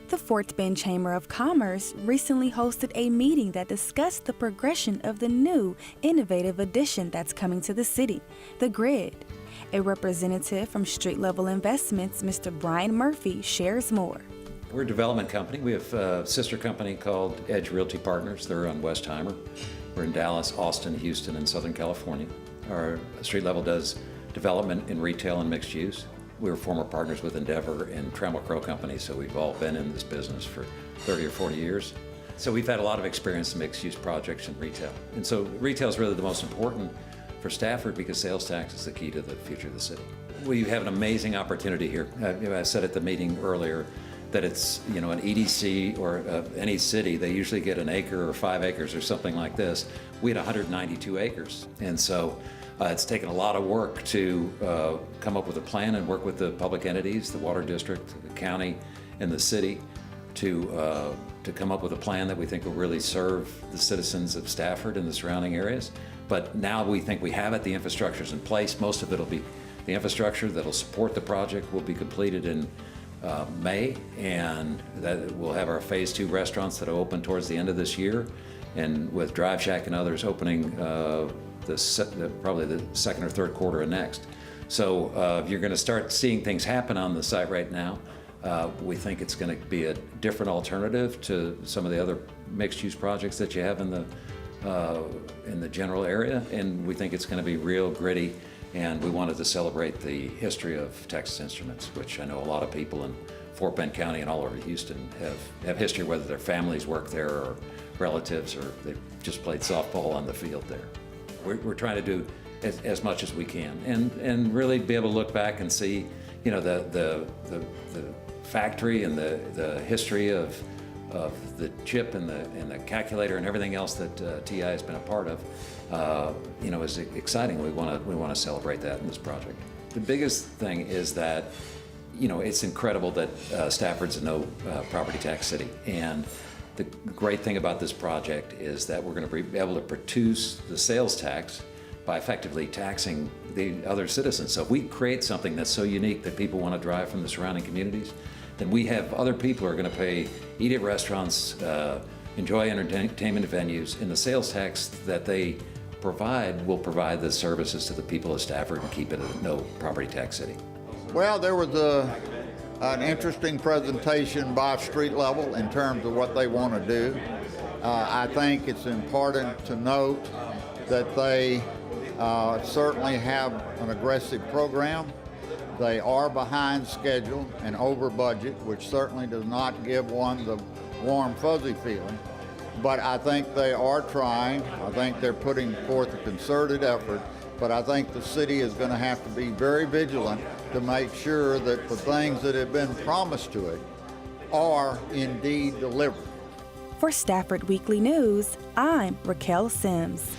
The Fort Bend Chamber of Commerce recently hosted a meeting that discussed the progression of the new, innovative addition that's coming to the city, the grid. A representative from Street Level Investments, Mr. Brian Murphy, shares more. We're a development company. We have a sister company called Edge Realty Partners. They're on Westheimer. We're in Dallas, Austin, Houston, and Southern California. Our Street Level does development in retail and mixed use. We were former partners with Endeavor and Trammell Crow Company, so we've all been in this business for 30 or 40 years. So we've had a lot of experience in mixed-use projects and retail. And so retail is really the most important for Stafford because sales tax is the key to the future of the city. We have an amazing opportunity here. I said at the meeting earlier that it's, an EDC or any city, they usually get an acre or 5 acres or something like this. We had 192 acres. And so it's taken a lot of work to come up with a plan and work with the public entities, the water district, the county, and the city to come up with a plan that we think will really serve the citizens of Stafford and the surrounding areas. But now we think we have it, the infrastructure's in place. Most of it will be the infrastructure that'll support the project will be completed in May, and that we'll have our phase 2 restaurants that will open towards the end of this year, and with Drive Shack and others opening probably the second or third quarter of next. So you're going to start seeing things happen on the site right now. We think it's going to be a different alternative to some of the other mixed-use projects that you have in the general area, and we think it's going to be real gritty. And we wanted to celebrate the history of Texas Instruments, which I know a lot of people in Fort Bend County and all over Houston have history, whether their families work there or relatives or they've just played softball on the field there. We're trying to do as much as we can and really be able to look back and see, the factory and the history of the chip and the calculator and everything else that TI has been a part of. Is exciting. We want to celebrate that in this project. The biggest thing is that, it's incredible that Stafford's a no property tax city, and the great thing about this project is that we're going to be able to produce the sales tax by effectively taxing the other citizens. So if we create something that's so unique that people want to drive from the surrounding communities, then we have other people who are going to eat at restaurants, enjoy entertainment venues, and the sales tax that they will provide the services to the people of Stafford and keep it a no property tax city. Well, there was an interesting presentation by Street Level in terms of what they want to do. I think it's important to note that they certainly have an aggressive program. They are behind schedule and over budget, which certainly does not give one the warm, fuzzy feeling. But I think they are trying. I think they're putting forth a concerted effort. But I think the city is going to have to be very vigilant to make sure that the things that have been promised to it are indeed delivered. For Stafford Weekly News, I'm Raquel Sims.